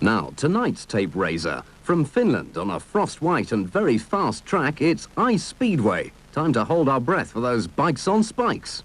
Now, tonight's tape raiser. From Finland on a frost-white and very fast track, it's Ice Speedway. Time to hold our breath for those bikes on spikes.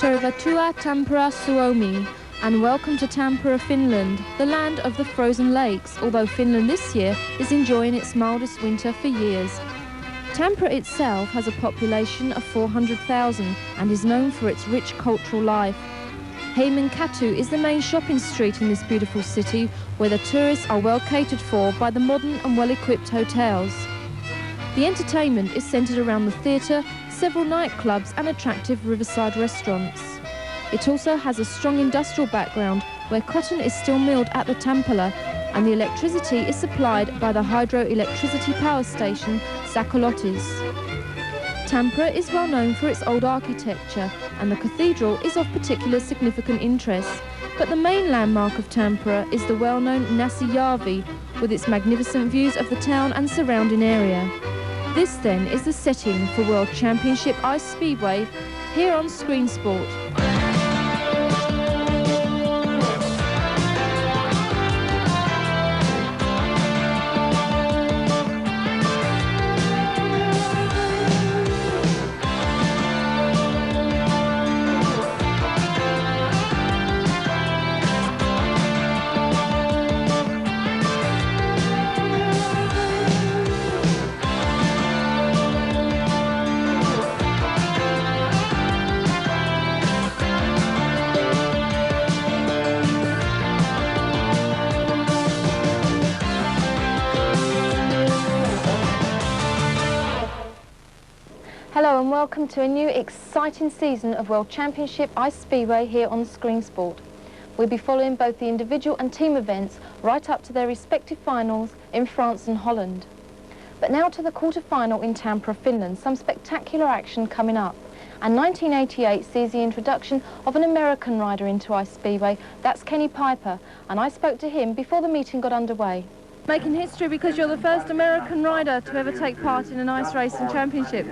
Tervetuloa Tampere, Suomi, and welcome to Tampere, Finland, the land of the frozen lakes, although Finland this year is enjoying its mildest winter for years. Tampere itself has a population of 400,000 and is known for its rich cultural life. Heimankatu is the main shopping street in this beautiful city, where the tourists are well catered for by the modern and well-equipped hotels. The entertainment is centred around the theatre, several nightclubs and attractive riverside restaurants. It also has a strong industrial background where cotton is still milled at the Tampere and the electricity is supplied by the hydroelectricity power station Sakolotis. Tampere is well known for its old architecture and the cathedral is of particular significant interest. But the main landmark of Tampere is the well-known Näsijärvi with its magnificent views of the town and surrounding area. This then is the setting for World Championship Ice Speedway here on Screen Sport. Hello and welcome to a new exciting season of World Championship Ice Speedway here on Screen Sport. We'll be following both the individual and team events right up to their respective finals in France and Holland. But now to the quarter-final in Tampere, Finland, some spectacular action coming up. And 1988 sees the introduction of an American rider into Ice Speedway, that's Kenny Piper, and I spoke to him before the meeting got underway. Making history because you're the first American rider to ever take part in an ice racing championship.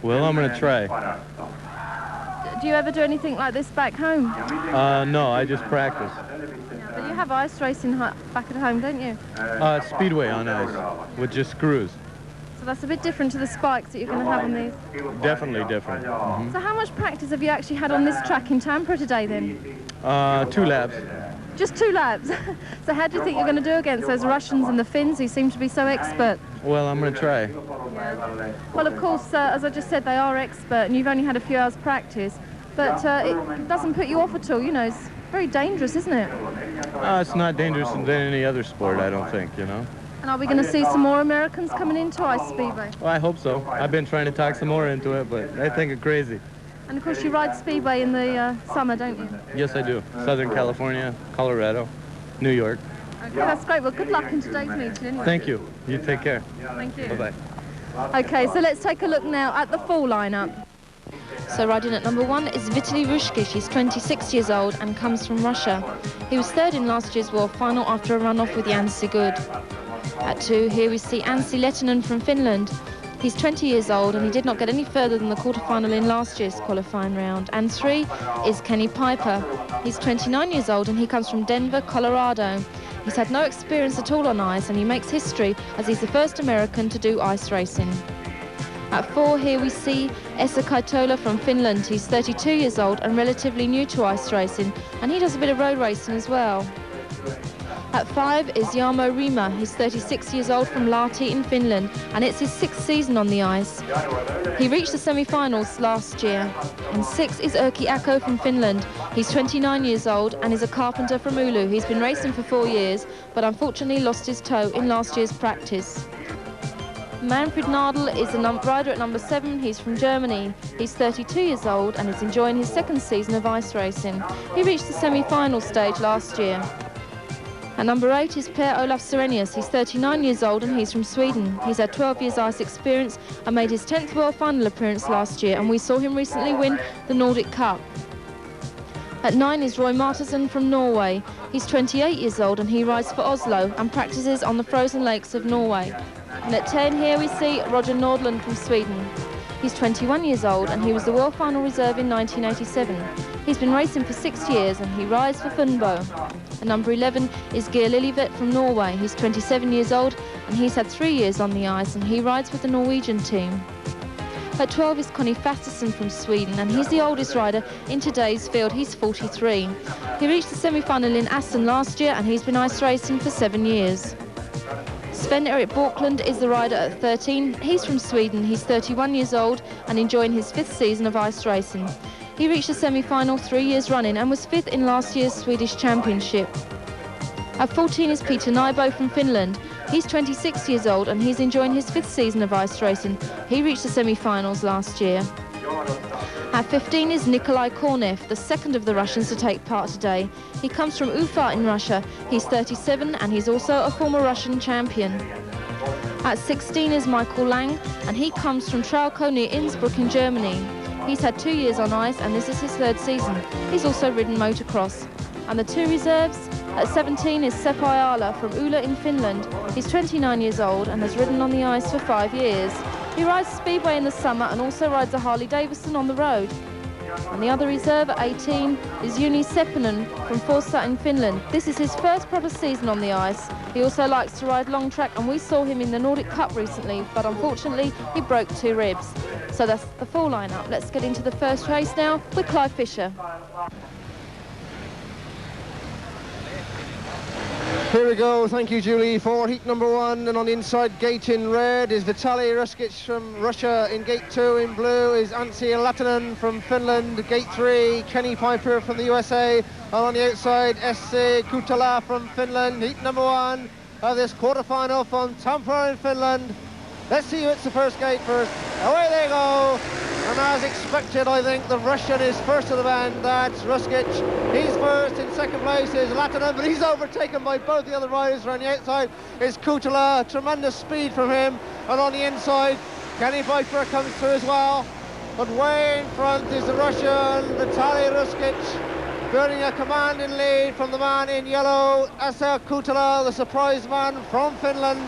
Well, I'm going to try. Do you ever do anything like this back home? No, I just practice. Yeah, but you have ice racing back at home, don't you? Speedway on ice, with just screws. So that's a bit different to the spikes that you're going to have on these? Definitely different. Mm-hmm. So how much practice have you actually had on this track in Tampere today then? 2 laps. Just 2 laps? So how do you think you're going to do against those Russians and the Finns who seem to be so expert? Well, I'm going to try. Yeah. Well, of course, as I just said, they are expert and you've only had a few hours practice, but it doesn't put you off at all, you know, it's very dangerous, isn't it? It's not dangerous than any other sport, I don't think, you know. And are we going to see some more Americans coming into Ice Speedway? Well, I hope so. I've been trying to talk some more into it, but I think it's crazy. And of course you ride Speedway in the summer, don't you? Yes, I do. Southern California, Colorado, New York. Okay, that's great. Well, good luck in today's meeting anyway. Thank you. You take care. Thank you. Bye-bye. Okay, so let's take a look now at the full lineup. So riding at number 1 is Vitaly Rushkish. He's 26 years old and comes from Russia. He was 3rd in last year's World Final after a run-off with Anssi Good. At 2, here we see Anssi Lehtinen from Finland. He's 20 years old and he did not get any further than the quarter-final in last year's qualifying round. And 3 is Kenny Piper. He's 29 years old and he comes from Denver, Colorado. He's had no experience at all on ice and he makes history as he's the first American to do ice racing. At 4, here we see Esa Kaitola from Finland. He's 32 years old and relatively new to ice racing, and he does a bit of road racing as well. At 5 is Jarmo Rima. He's 36 years old from Lahti in Finland, and it's his 6th season on the ice. He reached the semi-finals last year. And 6 is Erkki Akko from Finland. He's 29 years old and is a carpenter from Oulu. He's been racing for 4 years, but unfortunately lost his toe in last year's practice. Manfred Nadel is a rider at number 7. He's from Germany. He's 32 years old and is enjoying his 2nd season of ice racing. He reached the semi-final stage last year. At number 8 is Per-Olof Serenius. He's 39 years old and he's from Sweden. He's had 12 years ice experience and made his 10th World Final appearance last year, and we saw him recently win the Nordic Cup. At 9 is Roy Martinsen from Norway. He's 28 years old and he rides for Oslo and practices on the frozen lakes of Norway. And at 10 here we see Roger Nordland from Sweden. He's 21 years old and he was the World Final Reserve in 1987. He's been racing for 6 years and he rides for Funbo. At number 11 is Geir Liljevet from Norway. He's 27 years old and he's had 3 years on the ice and he rides with the Norwegian team. At 12 is Conny Fasterson from Sweden and he's the oldest rider in today's field. He's 43. He reached the semi-final in Aston last year and he's been ice racing for 7 years. Sven-Erik Borklund is the rider at 13. He's from Sweden. He's 31 years old and enjoying his 5th season of ice racing. He reached the semi-final 3 years running and was 5th in last year's Swedish Championship. At 14 is Peter Nybo from Finland. He's 26 years old and he's enjoying his 5th season of ice racing. He reached the semi-finals last year. At 15 is Nikolai Kornev, the second of the Russians to take part today. He comes from Ufa in Russia. He's 37 and he's also a former Russian champion. At 16 is Michael Lang and he comes from Trauco near Innsbruck in Germany. He's had 2 years on ice and this is his 3rd season. He's also ridden motocross. And the 2 reserves, at 17 is Seppo Ayala from Ulla in Finland. He's 29 years old and has ridden on the ice for 5 years. He rides Speedway in the summer and also rides a Harley Davidson on the road. And the other reserve at 18 is Juni Seppänen from Forssa in Finland. This is his first proper season on the ice. He also likes to ride long track and we saw him in the Nordic Cup recently, but unfortunately he broke 2 ribs. So that's the full lineup. Let's get into the first race now with Clive Fisher. Here we go, thank you Julie, for heat number 1, and on the inside gate in red is Vitaly Ruskic from Russia. In gate 2 in blue is Anssi Latinen from Finland. Gate 3, Kenny Piper from the USA, and on the outside Essi Kutala from Finland. Heat number 1 of this quarter-final from Tampere in Finland. Let's see who hits the first gate first. Away they go! And as expected, I think the Russian is first of the band. That's Ruskic. He's first. In second place is Latinen, but he's overtaken by both the other riders. On the outside is Kutala. Tremendous speed from him. And on the inside, Kenny Piper comes through as well. But way in front is the Russian, Vitaly Ruskic, building a commanding lead from the man in yellow, Essi Kutala, the surprise man from Finland.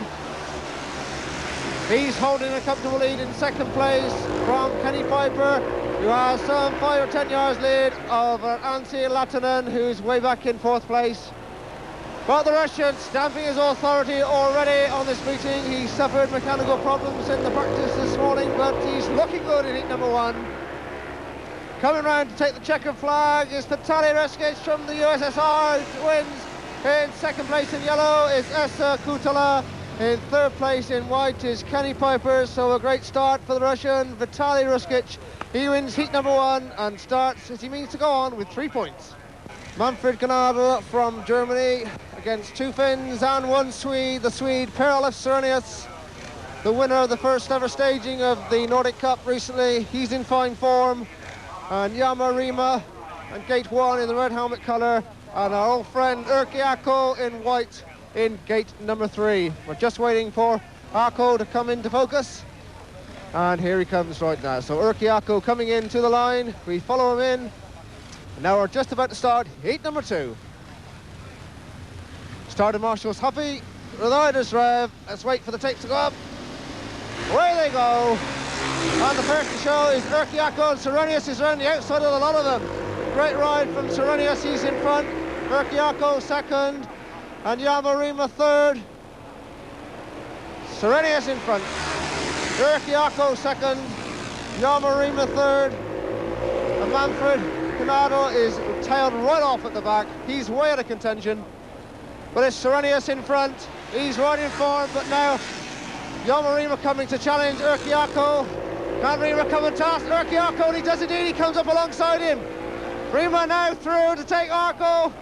He's holding a comfortable lead in second place from Kenny Piper, who has some 5 or 10 yards lead over Anssi Latinen, who's way back in 4th place. But the Russian stamping his authority already on this meeting. He suffered mechanical problems in the practice this morning, but he's looking good in heat number 1. Coming round to take the checkered flag is Vitaly Ruskic from the USSR, who wins. In second place in yellow is Essi Kutala. In 3rd place in white is Kenny Piper, so a great start for the Russian, Vitaly Ruskic. He wins heat number 1 and starts, as he means to go on, with 3 points. Manfred Gnadl from Germany against 2 Finns and 1 Swede, the Swede Per-Olof Serenius, the winner of the first ever staging of the Nordic Cup recently. He's in fine form. And Jarmo Rima and gate 1 in the red helmet colour, and our old friend Erkki Akko in white in gate number 3. We're just waiting for Akko to come into focus, and here he comes right now. So Erkki Akko coming into the line, we follow him in, and now we're just about to start heat number 2. Starter marshals happy, the riders rev. Let's wait for the tapes to go up. Away they go, and the first to show is Erkki Akko, and Serenius is around the outside of a lot of them. Great ride from Serenius, he's in front. Erkki Akko second, and Jarmo Rima third. Serenius in front. Erkki Akko second, Jarmo Rima third, and Manfred Gnadl is tailed right off at the back. He's way out of contention, but it's Serenius in front. He's riding forward, but now Jarmo Rima coming to challenge Erkki Akko. Can Rima come and task Erkki Akko? And he does indeed, he comes up alongside him. Rima now through to take Akko.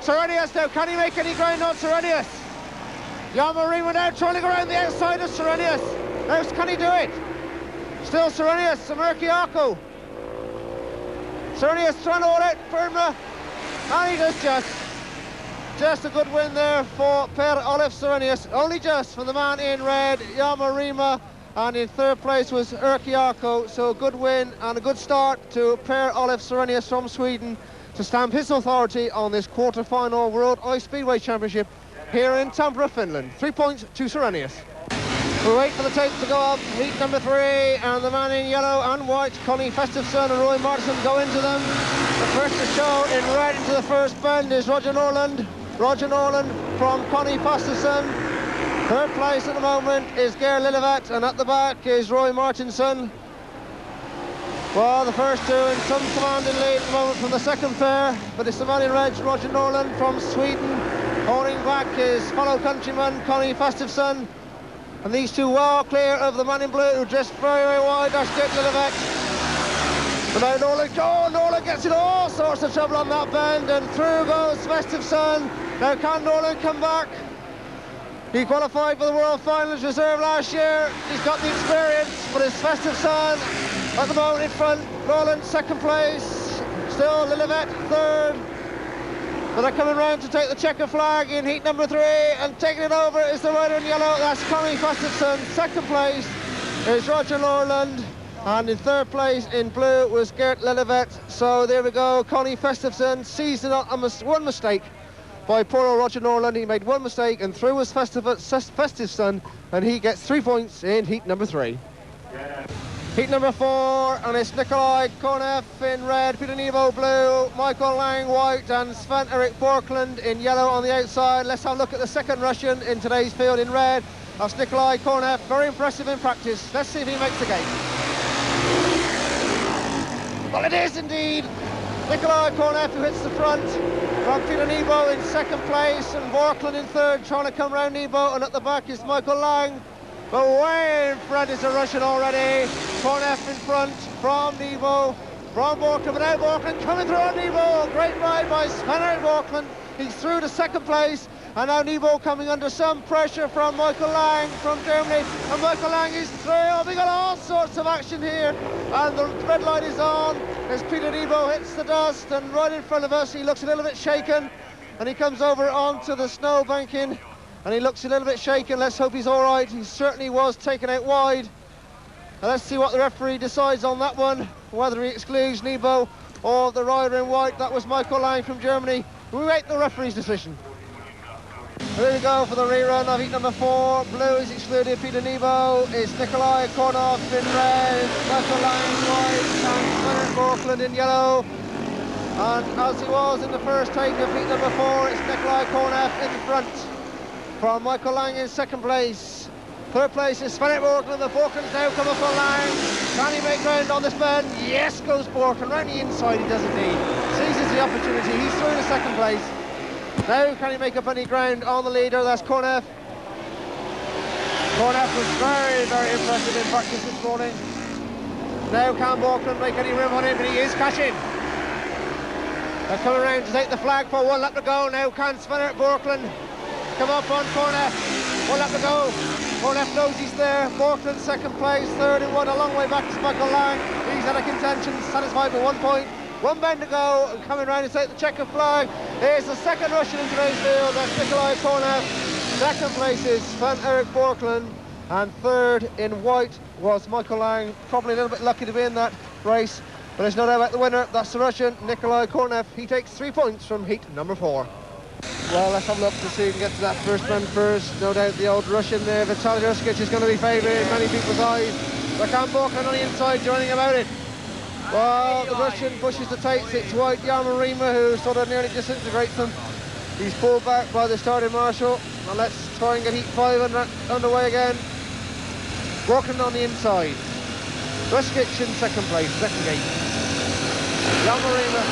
Serenius now, can he make any ground on Serenius? Jarmo Rima now trying to go around the outside of Serenius. Now can he do it? Still Serenius and Erkki Akko. Serenius trying to hold it for Rima, and he does just a good win there for Per-Olof Serenius. Only just from the man in red, Jarmo Rima, and in 3rd place was Erkki Akko. So a good win and a good start to Per-Olof Serenius from Sweden. to stamp his authority on this quarter-final World Ice Speedway Championship here in Tampere, Finland. 3 points to Serenius. We wait for the tape to go up. Heat number 3, and the man in yellow and white, Connie Festivson and Roy Martinson, go into them. The first to show in red into the first bend is Roger Norland. Roger Norland from Connie Festivson. Third place at the moment is Geir Lillevet, and at the back is Roy Martinson. Well, the first two in some commanding lead at the moment from the second pair, but it's the man in red, Roger Norland from Sweden. Holding back his fellow countryman, Connie Festivson. And these two well clear of the man in blue, who dressed very, very wide. That's Geir Lillevet. But now Norland gets in all sorts of trouble on that bend, and through goes Festivson. Now can Norland come back? He qualified for the World Finals Reserve last year. He's got the experience, but it's Festivson at the moment in front. Norland second place, still Lillevet third. But they're coming round to take the checker flag in heat number 3, and taking it over is the rider in yellow. That's Connie Festivson. Second place is Roger Norland, and in third place in blue was Geir Lillevet. So there we go. Connie Festivson seized one mistake by poor old Roger Norland. He made one mistake, and through was Festivson, and he gets 3 points in heat number 3. Heat number 4, and it's Nikolai Kornev in red, Peter Nevo blue, Michael Lang white, and Sven-Erik Borklund in yellow on the outside. Let's have a look at the second Russian in today's field in red. That's Nikolai Kornev, very impressive in practice. Let's see if he makes the gate. Well, it is indeed Nikolai Kornev who hits the front from Peter Nevo in second place, and Borklund in third, trying to come round Nevo, and at the back is Michael Lang. But way in front is the Russian already. Kornev in front from Nevo, from Borklund, but now Borklund coming through on Nevo. Great ride by Sven-Erik Borklund. He's through to second place, and now Nevo coming under some pressure from Michael Lang from Germany, and Michael Lang is through. Oh, we got all sorts of action here, and the red light is on as Peter Nevo hits the dust, and right in front of us he looks a little bit shaken, and he comes over onto the snow banking, and he looks a little bit shaken. Let's hope he's all right. He certainly was taken out wide. And let's see what the referee decides on that one, whether he excludes Nevo or the rider in white. That was Michael Lang from Germany. We wait the referee's decision. Here we go for the rerun of heat number 4. Blue is excluded, Peter Nevo. It's Nikolai Kornev in red, Michael Lang in white, and Sven-Erik Borklund in yellow. And as he was in the first take of heat number 4, it's Nikolai Kornev in front from Michael Lang in second place. Third place is Sven-Erik Borklund. The Borklund's now come up on Lang. Can he make ground on this bend? Yes, goes Borklund. Round the inside he does indeed. Seizes the opportunity. He's through to second place. Now can he make up any ground on the leader? That's Kornev. Kornev was very, very impressive in practice this morning. Now can Borklund make any room on him? And he is catching. They're coming around to take the flag for 1 lap to go. Now can Sven-Erik Borklund come up on Kornev? 1 lap to go. Kornev knows he's there. Borklund second place, third and 1, a long way back to Michael Lang. He's out of contention, satisfied with 1 point. 1 bend to go, and coming round to take the checker flag. Here's the second Russian in today's field. That's Nikolai Kornev. Second place is Sven-Erik Borklund, and third in white was Michael Lang. Probably a little bit lucky to be in that race, but there's no doubt about the winner. That's the Russian, Nikolai Kornev. He takes 3 points from heat number 4. Well, let's have a look to see if we can get to that first bend first. No doubt the old Russian there, Vitaly Ruskic, is going to be favoured in many people's eyes. But can Borklund on the inside do anything about it? Well, the Russian pushes the tape. It's white Yamarima who sort of nearly disintegrates them. He's pulled back by the starting marshal. And let's try and get heat 5 underway again. Borklund on the inside. Ruskic in second place, second gate. Yamarima,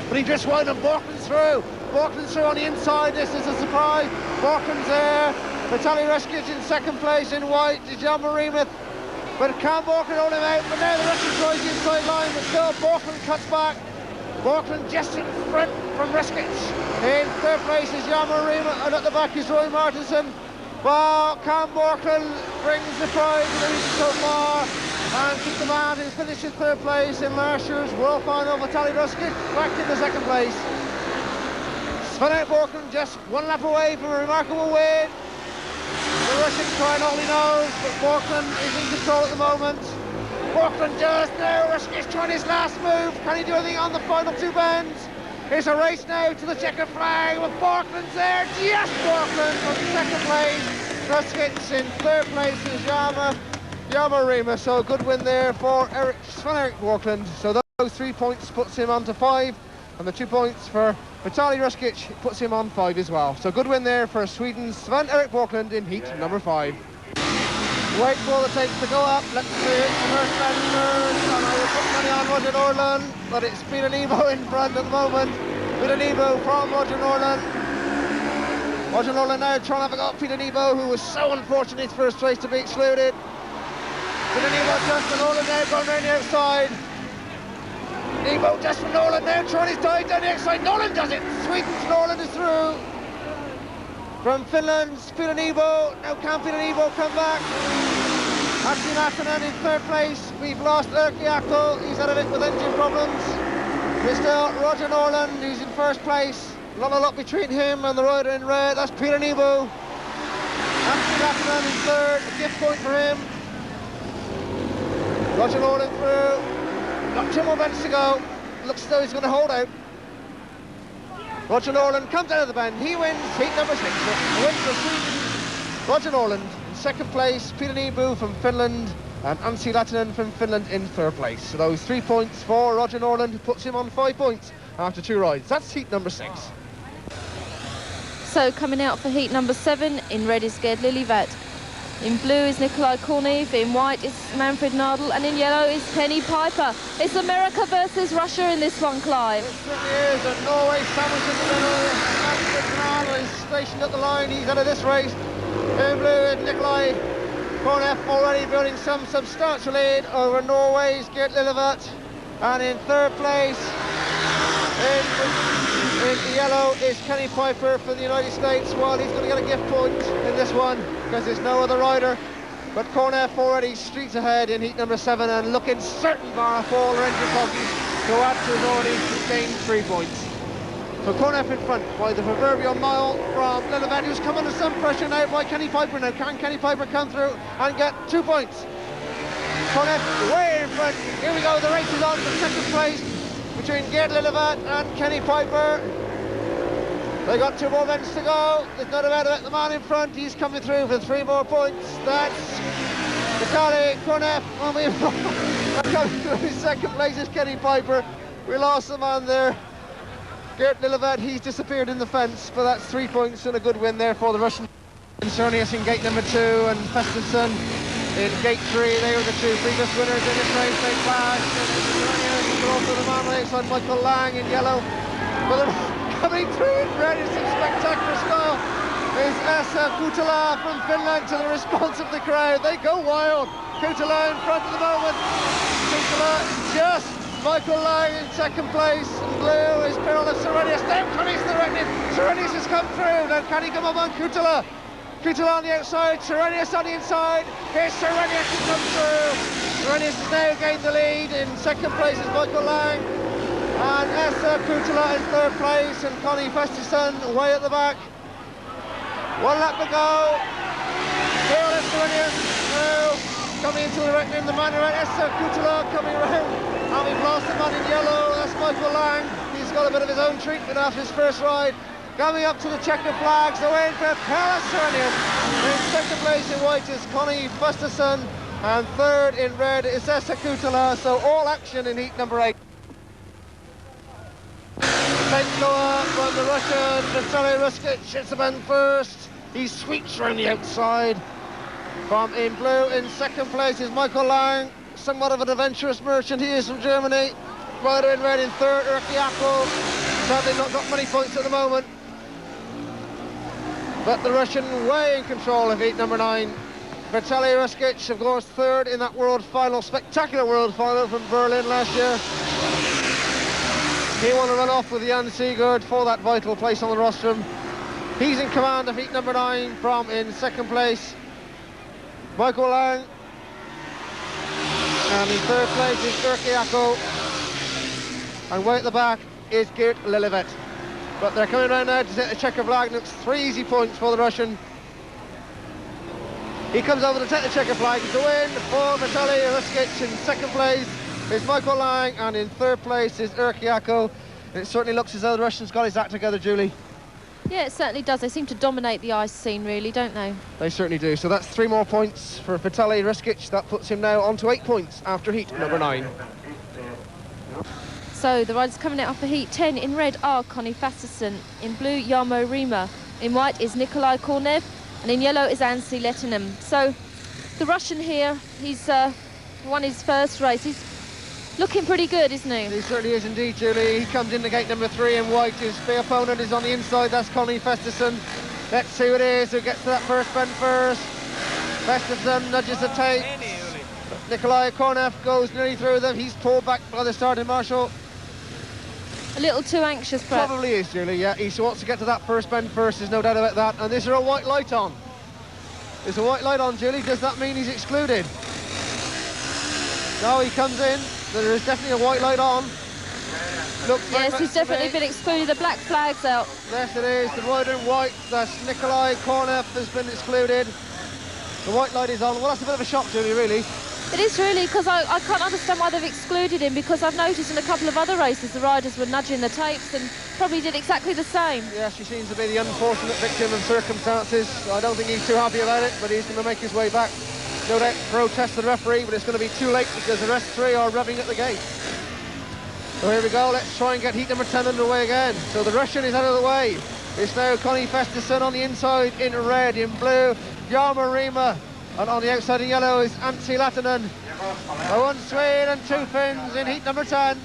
but he just wide and Borklund's through. Borklund's through on the inside. This is a surprise. Borklund's there. Vitaly Ruskic in second place in white. Is Yamarima. But can Borklund hold him out? But now the Russian tries the inside line, but still Borklund cuts back. Borklund just in front from Ruskic. In third place is Yamarima, and at the back is Roy Martinson. Well, can Borklund brings the prize in the region so far and keep the man who finished in third place in last year's World Final, Vitaly Ruskic, back in the second place. Sven-Erik Borklund just 1 lap away from a remarkable win. The Russian trying all he knows, but Borklund is in control at the moment. Borkland just now, Ruskic trying his last move. Can he do anything on the final two bends? It's a race now to the checkered flag with Borkland's there. Yes, Borkland from second place. Ruskic in third place is Yama Rima. So a good win there for Sven-Erik Borkland. So those 3 points puts him on to 5, and the 2 points for Vitaly Ruskic puts him on 5 as well. So good win there for Sweden's Sven-Erik Borkland in heat number 5. Wait for all it takes to go up. Let's see it. First first. And I will put money on Roger Norland, but it's Peter Nebo in front at the moment. Peter Nebo from Roger Norland. Roger Norland now trying to have a go at Peter Nebo, who was so unfortunate in his first race to be excluded. Peter Nebo just for Norland now going around the outside. Nebo just for Norland now trying his dive down the outside. Norland does it. Sweden's Norland is through. From Finland's Peter Nebo. Now can Peter Nebo come back? Axel Lassinen in third place. We've lost Erkki Akko. He's out of it with engine problems. There's still Roger Norland, who's in first place. A lot of luck between him and the rider in red. That's Peter Nebo. Axel Lassinen in third. A gift point for him. Roger Norland through. Got 2 more bends to go. Looks as though he's going to hold out. Roger Norland comes out of the bend. He wins heat number 6. A win for Sweden. Roger Norland in second place. Peter Nebo from Finland and Anssi Lahtinen from Finland in third place. So those 3 points for Roger Norland, who puts him on 5 points after 2 rides. That's heat number 6. So coming out for heat number 7, in red is Gerd Liljevad. In blue is Nikolai Kornev, in white is Manfred Nadel, and in yellow is Kenny Piper. It's America versus Russia in this one, Clive. It certainly is, and Norway sandwiched in the middle. Manfred Nadel is stationed at the line. He's out of this race. In blue is Nikolai Kornev, already building some substantial lead over Norway's Gerd Liljevad. And in third place, in yellow is Kenny Piper from the United States. Well, he's going to get a gift point in this one because there's no other rider. But Kornev already streets ahead in heat number 7 and looking certain, bar off all engine problems, to add to his already gained 3 points. So Kornev in front by the proverbial mile from Liljevad, who's come under some pressure now by Kenny Piper. Now can Kenny Piper come through and get 2 points? Kornev way in front. Here we go, the race is on for second place between Gerd Liljevad and Kenny Piper. They got 2 more bends to go. There's no doubt about the man in front. He's coming through for 3 more points. That's Vitaly Kornev. Coming through in second place is Kenny Piper. We lost the man there. Gerd Liljevad, he's disappeared in the fence, but that's 3 points and a good win there for the Russian. Cernius in gate number 2 and Festesson in gate 3. They were the 2 previous winners in this race. They clashed. And also the man on the outside, Michael Lang in yellow. But coming through in red in some spectacular style is Esa Kutala from Finland, to the response of the crowd. They go wild. Kutala in front at the moment. Kutala just Michael Lang in second place. In blue is Pirula Serenius. Now Connie's the reckoning. Serenius has come through. Now can he come up on Kutala? Kutala on the outside, Serenius on the inside. Here's Serenius who comes through. Serenius has now gained the lead. In second place is Michael Lang. And Esa Kutala in third place, and Connie Festesson way at the back. 1 lap to go. Here is Serenius now coming into the reckoning. The man around Esa Kutala coming around. And we've lost the man in yellow. That's Michael Lang. He's got a bit of his own treatment after his first ride. Coming up to the checkered flags, the way for Pella Serenius. In second place in white is Connie Festesson, and third in red is Esa Kutala. So all action in heat number 8. Takes lower from the Russian Vitaly Ruskic. Hits the bend first. He sweeps around the outside. From in blue in second place is Michael Lang, somewhat of an adventurous merchant. He is from Germany. Rider in red in third, Erkki Akko. Sadly not got many points at the moment. But the Russian way in control of heat number 9. Vitaly Ruskic, of course, third in that world final, spectacular world final from Berlin last year. He won a run off with Jan Sigurd for that vital place on the rostrum. He's in command of heat number 9 from in second place Michael Lang. And in third place is Erkki Akko. And way at the back is Gerd Liljevad. But they're coming around now to set the checker flag. Looks 3 easy points for the Russian. He comes over to take the checker flag. It's a win for Vitaly Ruskic. In second place is Michael Lang, and in third place is Urquiako. It certainly looks as though the Russians got his act together, Julie. Yeah, it certainly does. They seem to dominate the ice scene, really, don't they? They certainly do. So that's 3 more points for Vitaly Ruskic. That puts him now on to 8 points after heat number 9. So the riders coming out for heat 10 in red are Connie Fasterson, in blue Jarmo Rima, in white is Nikolai Kornev, and in yellow is Anssi Lehtinen. So the Russian here, he's won his first race. He's looking pretty good, isn't he? He certainly is indeed, Julie. He comes into gate number 3 in white. His big opponent is on the inside. That's Connie Fasterson. Let's see who it is who gets to that first bend first. Fasterson nudges the tape. Nikolai Kornev goes nearly through them. He's pulled back by the starting marshal. A little too anxious, perhaps. Probably is, Julie, yeah. He wants to get to that first bend first, there's no doubt about that. And is there a white light on? There's a white light on, Julie. Does that mean he's excluded? No, he comes in. There is definitely a white light on. Yes, he's definitely been excluded. The black flag's out. Yes, it is. The rider in white, that's Nikolai Kornev, has been excluded. The white light is on. Well, that's a bit of a shock, Julie, really. It is really, because I can't understand why they've excluded him, because I've noticed in a couple of other races the riders were nudging the tapes and probably did exactly the same. Yeah, she seems to be the unfortunate victim of circumstances. I don't think he's too happy about it, but he's going to make his way back. No doubt protest the referee, but it's going to be too late because the rest 3 are revving at the gate. So here we go, let's try and get heat number 10 underway again. So the Russian is out of the way. It's now Connie Fasterson on the inside in red, in blue, Jarmo Rima. And on the outside in yellow is Anssi Lehtinen. A 1 Swede and 2 Finns in heat number 10.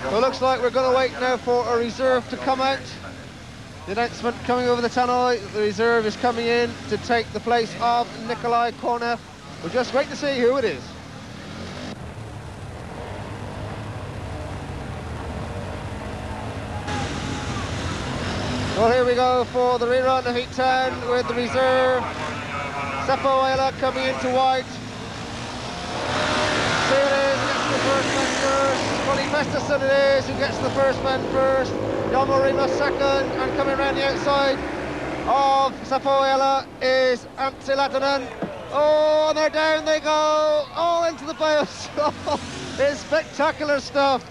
Well, it looks like we're going to wait now for a reserve to come out. The announcement coming over the tannoy. The reserve is coming in to take the place of Nikolai Kornev. We'll just wait to see who it is. Well, here we go for the rerun of heat 10 with the reserve. Seppo Ayala coming into white. Here it is, gets the first man first. Connie Fasterson it is who gets the first man first. Jarmo Rima second, and coming around the outside of Seppo Ayala is Anssi Lehtinen. Oh, and they're down they go, all into the bales. It's spectacular stuff.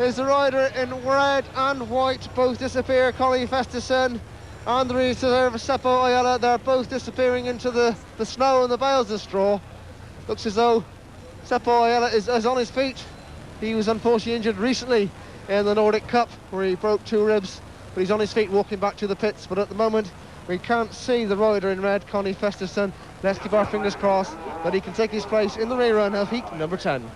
Is the rider in red and white both disappear. Connie Fasterson and the reserve Seppo Ayala, they're both disappearing into the snow and the bales of straw. Looks as though Seppo Ayala is on his feet. He was unfortunately injured recently in the Nordic Cup where he broke 2 ribs, but he's on his feet walking back to the pits. But at the moment we can't see the rider in red, Connie Fasterson. Let's keep our fingers crossed that he can take his place in the rerun of heat number 10.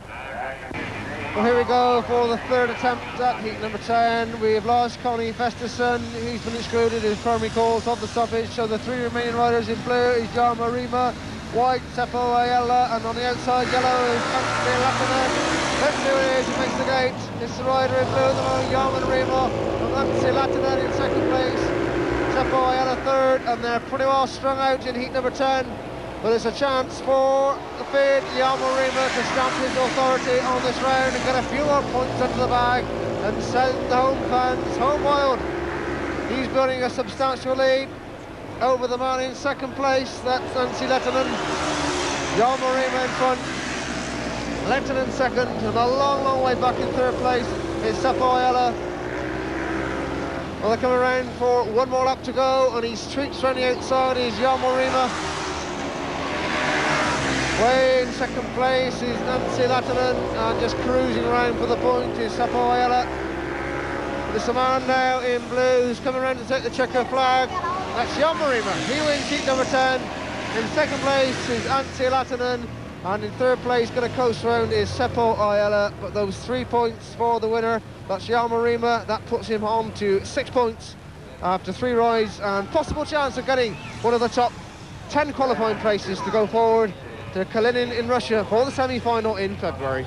Well, here we go for the 3rd attempt at heat number 10. We've lost Connie Fasterson. He's been excluded as primary cause of the stoppage. So the 3 remaining riders in blue is Jarmo Rima, white Seppo Ayala, and on the outside yellow is Anssi Lehtinen. Let's see who it is who makes the gate. It's the rider in blue at the moment, Jarmo Rima, and Anssi Lehtinen in second place. Seppo Ayala 3rd, and they're pretty well strung out in heat number 10. But it's a chance for the Finn, Jarmo Rima, to stamp his authority on this round and get a few more points into the bag and send the home fans home wild. He's building a substantial lead over the man in second place. That's Anssi Lehtinen. Jarmo Rima in front. Lehtinen second, and a long, long way back in 3rd place is Seppo Ayala. Well, they're coming around for 1 more lap to go, and he's streaks around the outside is Jarmo Rima. Way in second place is Anssi Lehtinen, and just cruising around for the point is Seppo Ayala. There's a man now in blue who's coming around to take the checker flag. That's Jarmo Rima. He wins heat number 10. In second place is Anssi Lehtinen, and in 3rd place, going to coast round, is Seppo Ayala. But those 3 points for the winner, that's Jarmo Rima. That puts him on to 6 points after 3 rides, and possible chance of getting one of the top 10 qualifying places to go forward to Kalinin in Russia for the semi-final in February.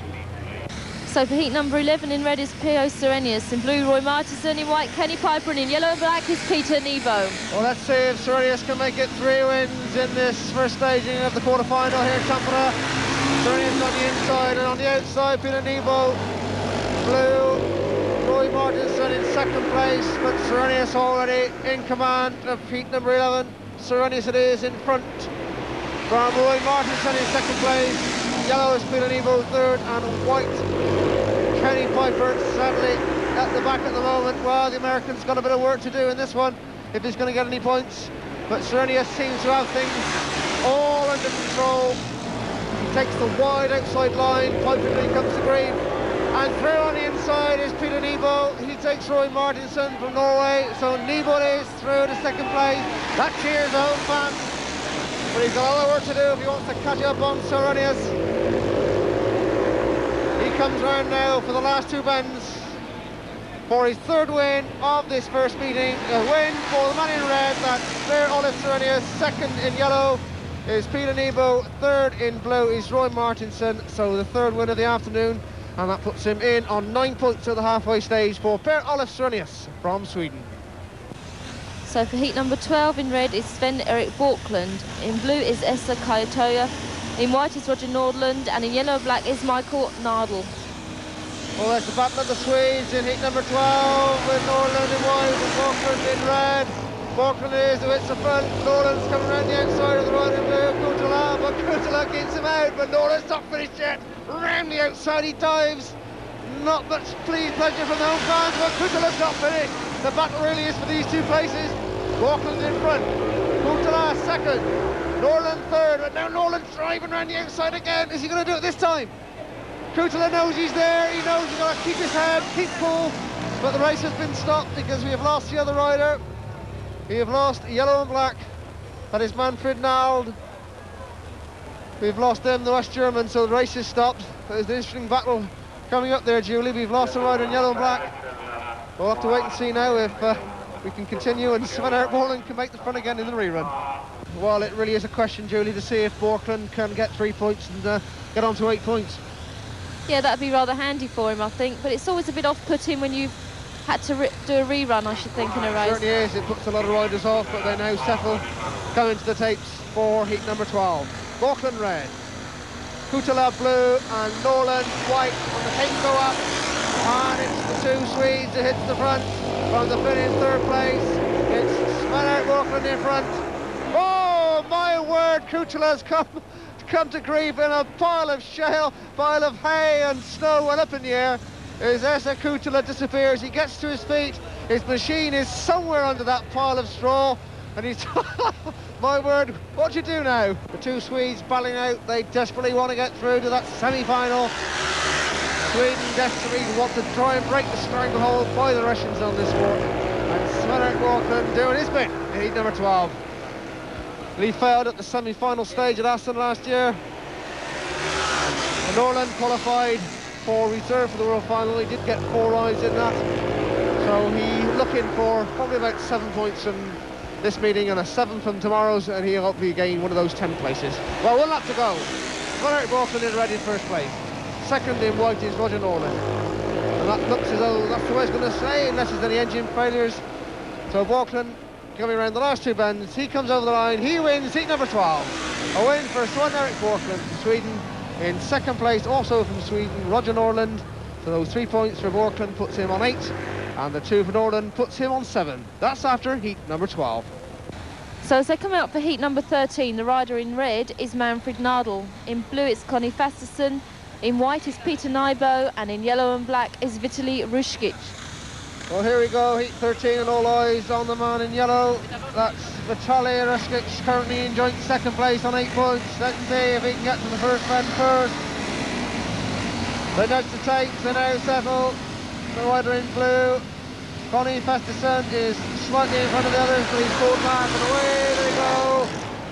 So for heat number 11 in red is P.O. Serenius, in blue Roy Martinson, in white Kenny Piper, and in yellow and black is Peter Nebo. Well, let's see if Serenius can make it 3 wins in this first staging of the quarter-final here in Tampere. Serenius on the inside, and on the outside Peter Nebo, blue Roy Martinson in second place, but Serenius already in command of heat number 11. Serenius it is in front from Roy Martinson in second place. Yellow is Peter Nebo third, and white Kenny Piper sadly at the back at the moment. Well, the American's got a bit of work to do in this one if he's going to get any points, but Serenius seems to have things all under control. He takes the wide outside line, Piper comes to grief, and through on the inside is Peter Nebo. He takes Roy Martinson from Norway, so Nebo is through to second place. That cheers the home fans, but he's got a lot of work to do if he wants to catch up on Serenius. He comes round now for the last two bends for his third win of this first meeting. A win for the man in red, that's Per Olive Serenius. Second in yellow is Peter Nebo. Third in blue is Roy Martinson. So the third win of the afternoon, and that puts him in on 9 points to the halfway stage for Per Olive Serenius from Sweden. So for heat number 12 in red is Sven-Erik Borklund. In blue is Esa Kayatoya. In white is Roger Nordlund, and in yellow and black is Michael Nadel. Well, that's the battle of the Swedes in heat number 12, with Nordlund in white and Borklund in red. Borklund is who hits the front, Nordlund's coming around the outside of the right and blue, Kutula, but Kutula gets him out, but Nordlund's not finished yet. Round the outside he dives. Not much pleasure from the home fans, but Kutula's not finished. The battle really is for these two places. Borklund in front, Kutula second, Nordlund third, but now Nordlund's driving around the outside again. Is he going to do it this time? Kutula knows he's there, he knows he's got to keep his head, keep cool, but the race has been stopped because we have lost the other rider. We have lost yellow and black, that is Manfred Nald. We've lost them, the West German, so the race is stopped. There's an interesting battle coming up there, Julie. We've lost the rider in yellow and black. We'll have to wait and see now if we can continue and Sven-Erik Borklund can make the front again in the rerun. Well, it really is a question, Julie, to see if Borklund can get 3 points and get on to 8 points. Yeah, that'd be rather handy for him, I think, but it's always a bit off-putting when you've had to do a rerun, I should think, in a race. It certainly is. It puts a lot of riders off, but they now settle, coming to the tapes for heat number 12. Borklund red, Kutula blue, and Nordlund white. On the tape go up, and it's the two Swedes that hits the front from the fin in third place. It's Sven-Erik Borklund in front. Oh, my word, Kutula's come to grief in a pile of shale, pile of hay and snow and up in the air. As Esa Kutula disappears, he gets to his feet, his machine is somewhere under that pile of straw, and he's my word, what do you do now? The two Swedes battling out, they desperately want to get through to that semi-final. Sweden desperately want to try and break the stranglehold by the Russians on this sport, and Sven-Erik Borklund doing his bit in heat number 12. He failed at the semi-final stage at Aston last year. And Nordlund qualified for reserve for the World Final. He did get 4 rides in that. So he's looking for probably about 7 points from this meeting and a 7 from tomorrow's, and he'll hopefully gain one of those 10 places. Well, 1 lap to go. Sven-Erik Borklund in red in first place. Second in white is Roger Nordlund. And that looks as though that's the way it's going to stay, unless there's any engine failures. So Borklund coming around the last 2 bends, he comes over the line, he wins heat number 12. A win for Sven-Erik Borklund from Sweden. In second place, also from Sweden, Roger Nordlund. So those 3 points for Borklund puts him on 8, and the 2 for Nordlund puts him on 7. That's after heat number 12. So as they come out for heat number 13, the rider in red is Manfred Nadel. In blue it's Conny Fasterson, in white is Peter Nebo, and in yellow and black is Vitaly Rushkic. Well, here we go, heat 13, and all eyes on the man in yellow. That's Vitaly Rushkic, currently in joint second place on 8 points. Let's see if he can get to the first bend first. They nudge the tapes, they now settle. The rider in blue, Conny Fasterson, is slightly in front of the others, but he's pulled back, and away they go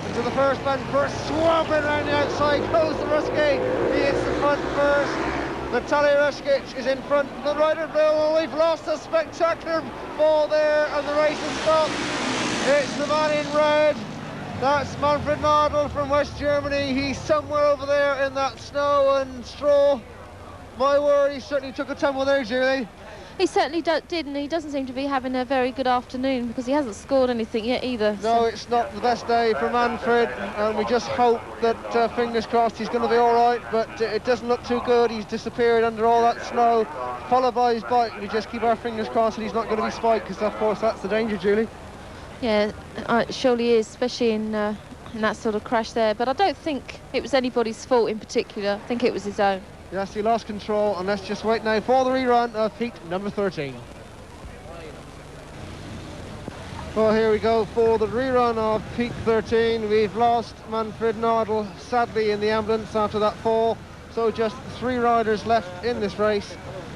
into the first bend first, swamping around the outside goes the Rushkic. He hits the front first. Vitaly Rushkic is in front. The rider in blue, well, we've lost a spectacular ball there, and the race has stopped. It's the man in red. That's Manfred Nadel from West Germany. He's somewhere over there in that snow and straw. My word, he certainly took a tumble there, Julie. He certainly did, and he doesn't seem to be having a very good afternoon because he hasn't scored anything yet either. No, it's not the best day for Manfred, and we just hope that, fingers crossed, he's going to be all right, but it doesn't look too good. He's disappeared under all that snow, followed by his bike. We just keep our fingers crossed that he's not going to be spiked, because, of course, that's the danger, Julie. Yeah, it surely is, especially in that sort of crash there. But I don't think it was anybody's fault in particular. I think it was his own. Yes, he lost control, and let's just wait now for the rerun of heat number 13. Well, here we go for the rerun of heat 13. We've lost Manfred Nordl, sadly, in the ambulance after that fall. So just 3 riders left in this race.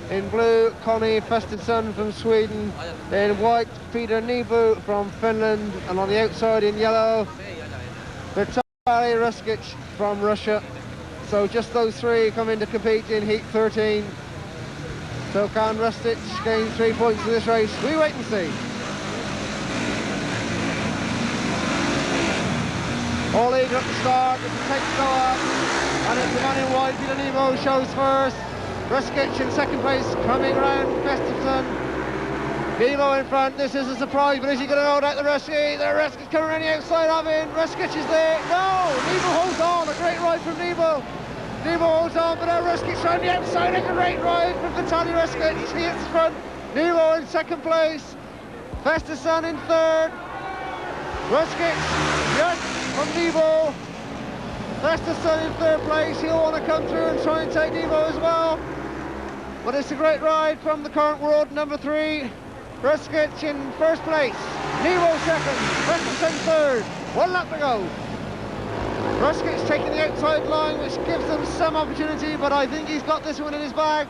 In blue, Conny Festesson from Sweden. In white, Peter Nibu from Finland. And on the outside in yellow, Vitaly Ruskic from Russia. So just those 3 come in to compete in heat 13. So can Rustic gain 3 points in this race? We wait and see. All eager at the start, the takes go up, and it's the man in white, Peter Nibu shows first. Ruskic in second place, coming round Festesson. Nibu in front, this is a surprise, but is he going to hold out the Ruskic? The Ruskic coming around the outside of him, Ruskic is there, no! Nibu holds on, a great ride from Nibu. Nibu holds on, but now Ruskic around the outside, a great ride from Vitaly Ruskic. He hits front, Nibu in second place, Festesson in third, Ruskic, yes, from Nibu. Festesson in third place, he'll want to come through and try and take Nibu as well. But it's a great ride from the current world number 3. Ruskic in first place, Nibu second, Festesson third. 1 lap to go. Ruskic's taking the outside line, which gives them some opportunity, but I think he's got this one in his bag.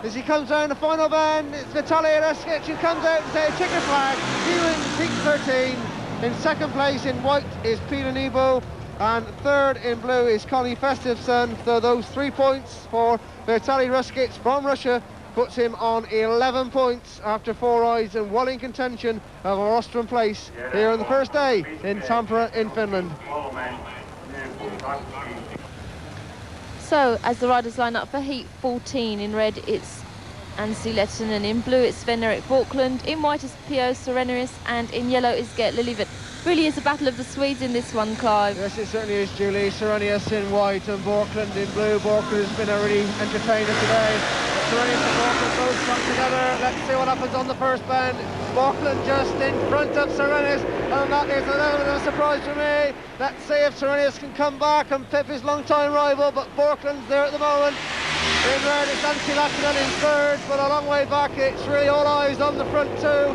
As he comes down the final bend, it's Vitaly Ruskic who comes out and says, checker flag, he wins heat 13. In second place in white is Peter Nibu, and third in blue is Conny Festesson. So those 3 points for Vitaly Ruskic from Russia puts him on 11 points after 4 rides and well in contention of our Austrian place here on the first day in Tampere in Finland. So, as the riders line up for heat 14, in red it's Anssi Lehtinen, in blue it's Sven-Erik Borklund, in white is Pio Sorenius, and in yellow is Gert Lillivert. Really is a battle of the Swedes in this one, Clive. Yes, it certainly is, Julie. Sorenius in white and Borklund in blue. Borklund has been a really entertainer today. Sorenius and Borklund both come together. Let's see what happens on the first bend. Borklund just in front of Sorenius, and that is a little bit of a surprise for me. Let's see if Sorenius can come back and pip his long-time rival, but Borklund's there at the moment. In red, it's Anssi Lehtinen in third, but a long way back. It's really all eyes on the front two.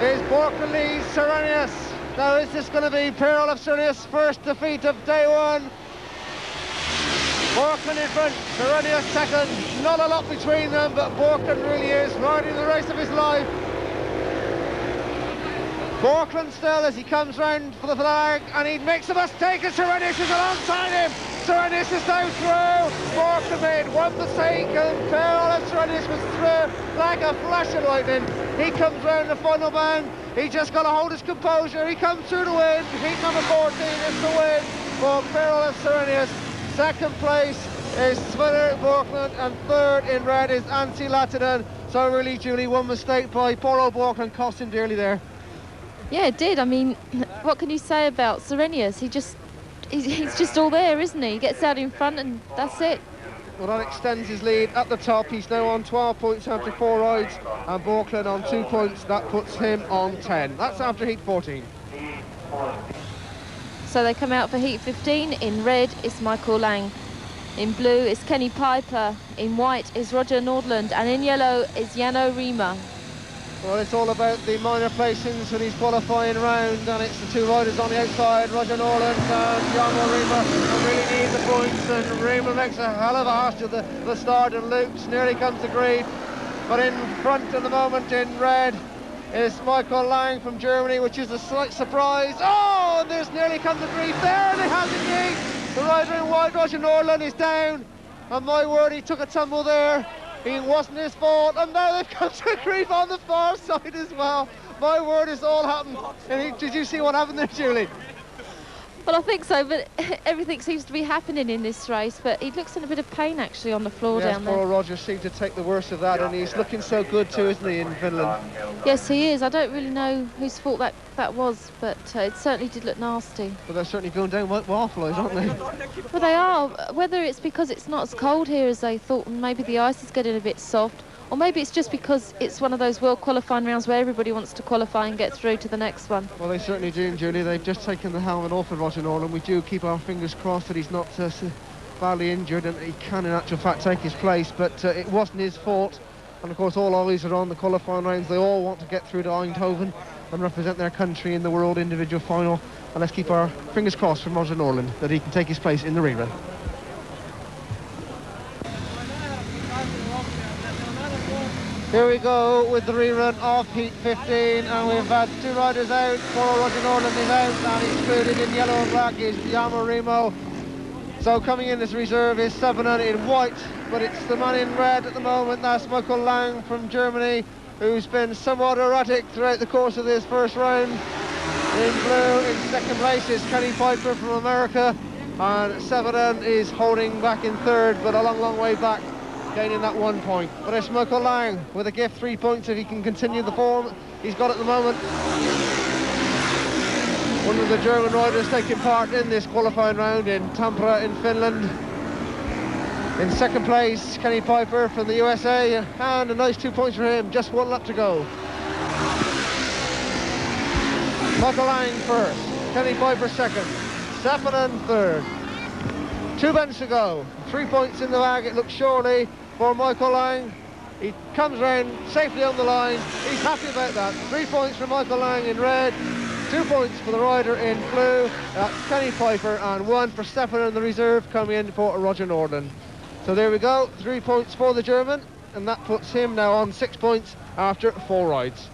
Is Borklund leads Sorenius. Now, is this going to be Pearl of Sorenius' first defeat of day 1? Borklund in front, Sorenius second. Not a lot between them, but Borklund really is riding the race of his life. Borklund still as he comes round for the flag, and he makes a mistake, and Sorenius is alongside him. Sorenius is now through. Borklund made one mistake, and Pearl of Sorenius was through like a flash of lightning. He comes round the final bend. He just got to hold his composure. He comes through to win. Heat number 14 is the win for Pearl of Sorenius. Second place is Sven-Erik Borklund, and third in red is Anssi Lehtinen. So really, Julie, one mistake by poor old Borklund cost him dearly there. Yeah, it did. I mean, what can you say about Sorenius? He's just all there, isn't he? He gets out in front and that's it. Well, that extends his lead at the top. He's now on 12 points after 4 rides, and Borklund on 2 points. That puts him on 10. That's after heat 14. So they come out for heat 15. In red is Michael Lang. In blue is Kenny Piper. In white is Roger Nordland. And in yellow is Jano Riemer. Well, it's all about the minor placings for these qualifying round, and it's the 2 riders on the outside, Roger Norland and Jano Riemer, who really need the points, and Riemer makes a hell of a hash to the start, and Luke's nearly comes to grief. But in front at the moment in red is Michael Lang from Germany, which is a slight surprise. Oh, and there's nearly come to grief there, they have indeed. The rider in white, Roger Norland, is down, and my word, he took a tumble there. It wasn't his fault, and now they've come to grief on the far side as well. My word, it's all happened. And did you see what happened there, Julie? Well, I think so, but everything seems to be happening in this race. But he looks in a bit of pain, actually, on the floor Yes, down there. poor Roger seemed to take the worst of that, and he's looking so good too, isn't he, in Finland? Yes, he is. I don't really know whose fault that was, but it certainly did look nasty. But they're certainly going down like wallflies, aren't they? Well, they are. Whether it's because it's not as cold here as they thought, and maybe the ice is getting a bit soft, or maybe it's just because it's one of those world qualifying rounds where everybody wants to qualify and get through to the next one. Well, they certainly do, Julie. They've just taken the helmet off of Roger Norland. We do keep our fingers crossed that he's not badly injured and he can, in actual fact, take his place. But it wasn't his fault. And, of course, all eyes are on the qualifying rounds. They all want to get through to Eindhoven and represent their country in the World Individual Final. And let's keep our fingers crossed from Roger Norland that he can take his place in the rerun. Here we go with the rerun of Heat 15, and we've had two riders out. Poor Roger Norland is out, and excluded in yellow and black is Yamo Remo. So coming in as reserve is Severin in white, but it's the man in red at the moment. That's Michael Lang from Germany, who's been somewhat erratic throughout the course of this first round. In blue, in second place is Kenny Piper from America, and Severin is holding back in third, but a long way back, gaining that 1 point. But it's Michael Lang with a gift, 3 points if he can continue the form he's got at the moment. One of the German riders taking part in this qualifying round in Tampere in Finland. In second place, Kenny Piper from the USA, and a nice 2 points for him, just 1 lap to go. Michael Lang first, Kenny Piper second, Severin third. 2 bends to go, 3 points in the bag, it looks surely for Michael Lang. He comes round safely on the line, he's happy about that. 3 points for Michael Lang in red, 2 points for the rider in blue, that's Kenny Piper, and 1 for Severin in the reserve coming in for Roger Norland. So there we go, 3 points for the German, and that puts him now on 6 points after 4 rides.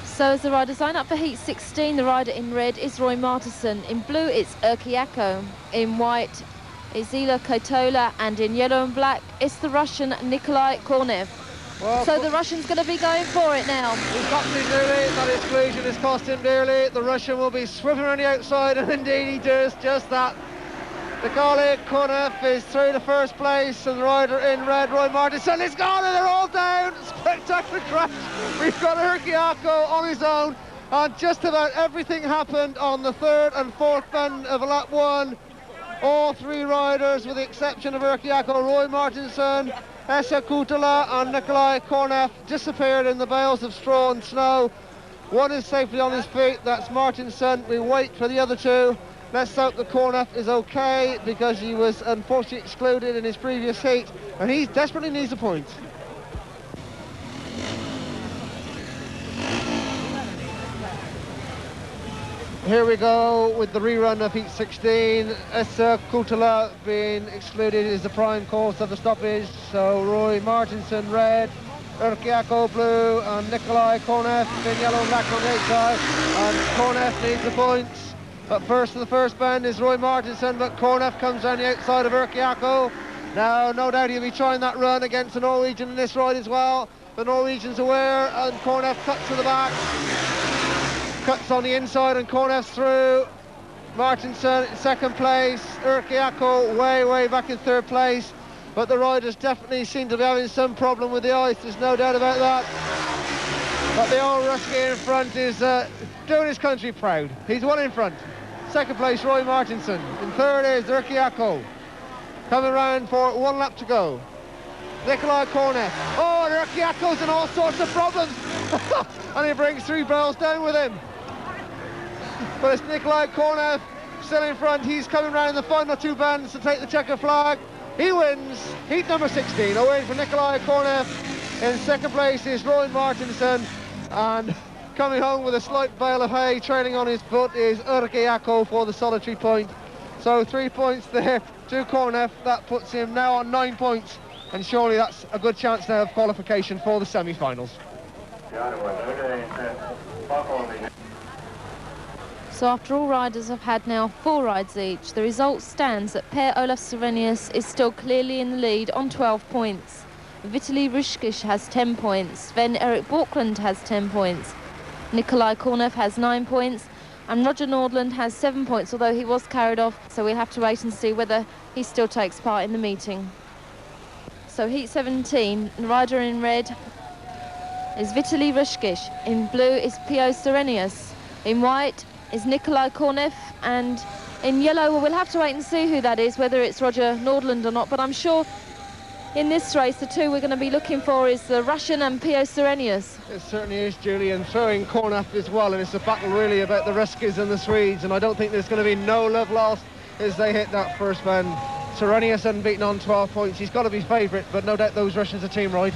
So as the riders line up for Heat 16, the rider in red is Roy Martensen. In blue, it's Erkki Akko. In white, is Ila Kotola. And in yellow and black, it's the Russian Nikolai Kornev. Well, so the Russian's going to be going for it now. He's got to be dearly. That exclusion has cost him dearly. The Russian will be swimming around the outside, and indeed he does just that. Nikolai Kornev is through to first place, and the rider in red, Roy Martensen, is gone, and they're all down. Spectacular crash. We've got Erkki Akko on his own, and just about everything happened on the third and fourth bend of lap 1. All 3 riders, with the exception of Erkki Akko, Roy Martensen, Esa Kutala and Nikolai Kornev, disappeared in the bales of straw and snow. One is safely on his feet, that's Martensen. We wait for the other 2. Let's hope that Kornev is okay, because he was unfortunately excluded in his previous heat, and he desperately needs a point. Here we go with the rerun of Heat 16. Esa Kutala being excluded is the prime cause of the stoppage. So Roy Martensen red, Erkki Akko blue, and Nikolai Kornev in yellow and black on the outside. And Kornev needs the points. But first to the first bend is Roy Martensen, but Kornev comes down the outside of Erkki Akko. Now, no doubt he'll be trying that run against the Norwegian in this ride as well. The Norwegian's aware, and Kornev cuts to the back. Cuts on the inside, and Kornev's through. Martensen in second place. Erkki Akko way back in third place. But the riders definitely seem to be having some problem with the ice, there's no doubt about that. But the old Ruski in front is doing his country proud. He's 1 in front. Second place, Roy Martensen. In third is Erkki Akko. Coming round for 1 lap to go. Nikolai Kornev. Oh, and Erkki Akko's in all sorts of problems. And he brings 3 barrels down with him. But it's Nikolai Kornev still in front. He's coming round the final 2 bends to take the checker flag. He wins heat number 16. Away for Nikolai Kornev. In second place is Roy Martensen. And coming home with a slight bale of hay trailing on his foot is Erkki Akko for the solitary point. So 3 points there to Kornev. That puts him now on 9 points. And surely that's a good chance now of qualification for the semi-finals. So after all riders have had now 4 rides each, the result stands that Per Olaf Sirenius is still clearly in the lead on 12 points. Vitaly Rushkish has 10 points, Sven Erik Borkland has 10 points, Nikolai Kornev has 9 points, And Roger Nordland has 7 points, although he was carried off, so we'll have to wait and see whether he still takes part in the meeting. So heat 17, rider in red is Vitaly Rushkish. In blue is Pio Serenius. In white is Nikolai Kornev. And in yellow, well, we'll have to wait and see who that is, whether it's Roger Nordland or not. But I'm sure in this race, the two we're going to be looking for is the Russian and Pio Serenius. It certainly is, Julie, and throwing Kornev as well, and it's a battle really about the Ruskies and the Swedes, and I don't think there's going to be no love lost as they hit that first bend. Serenius unbeaten on 12 points. He's got to be favourite, but no doubt those Russians are team right.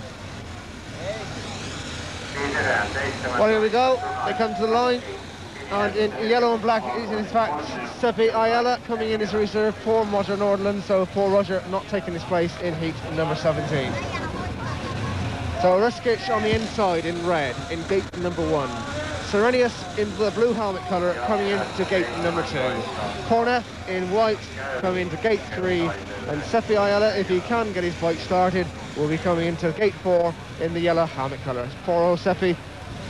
Well, here we go. They come to the line, and in yellow and black is in fact Seppi Ayala coming in as a reserve for Roger Nordland, so poor Roger not taking his place in heat number 17. So Ruskic on the inside in red in gate number 1. Serenius in the blue helmet colour coming in to gate number 2. Kornev in white coming into gate 3, and Seppi Ayala, if he can get his bike started, will be coming into gate 4 in the yellow helmet colour. Poor old Seppi,